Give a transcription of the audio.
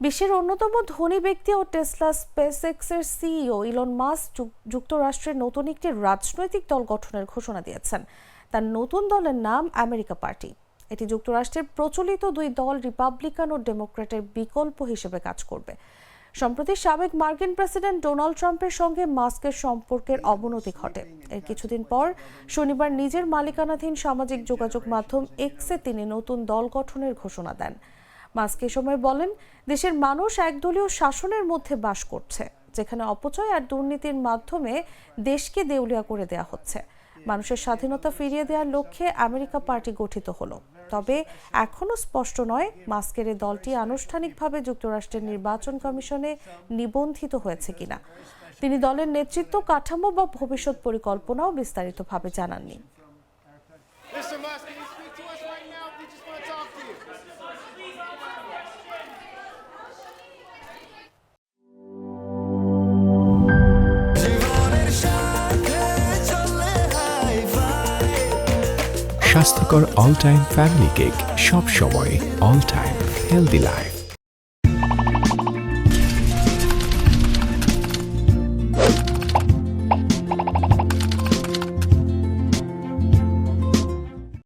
বিশ্বের অন্যতম ধনী ব্যক্তি ও টেসলা স্পেসএক্সের সিইও ইলন মাস্ক যুক্তরাষ্ট্রের নতুন একটি রাজনৈতিক দল গঠনের ঘোষণা দিয়েছেন। তার নতুন দলের নাম আমেরিকা পার্টি। এটি যুক্তরাষ্ট্রের প্রচলিত দুই দল রিপাবলিকান ও ডেমোক্র্যাটের বিকল্প হিসেবে কাজ করবে। সম্প্রতি সাবেক মার্কিন প্রেসিডেন্ট ডোনাল্ড ট্রাম্পের সঙ্গে মাস্কের সম্পর্কের অবনতি ঘটে। এর কিছুদিন পর শনিবার নিজের মালিকানাধীন সামাজিক যোগাযোগ মাধ্যম এক্সে তিনি নতুন দল গঠনের ঘোষণা দেন। মাস্ক এ সময় বলেন, দেশের মানুষ একদলীয় শাসনের মধ্যে বাস করছে, যেখানে অপচয় আর দুর্নীতির মাধ্যমে দেশকে দেউলিয়া করে দেয়া হচ্ছে। মানুষের স্বাধীনতা ফিরিয়ে দেওয়ার লক্ষ্যে আমেরিকা পার্টি গঠিত হলো। তবে এখনো স্পষ্ট নয় মাস্কের এই দলটি আনুষ্ঠানিকভাবে যুক্তরাষ্ট্রের নির্বাচন কমিশনে নিবন্ধিত হয়েছে কিনা। তিনি দলের নেতৃত্ব কাঠামো বা ভবিষ্যৎ পরিকল্পনাও বিস্তারিতভাবে জানাননি। স্বাস্থ্যকর অল টাইম ফ্যামিলি কেক, সব সময় অল টাইম হেলদি লাইফ।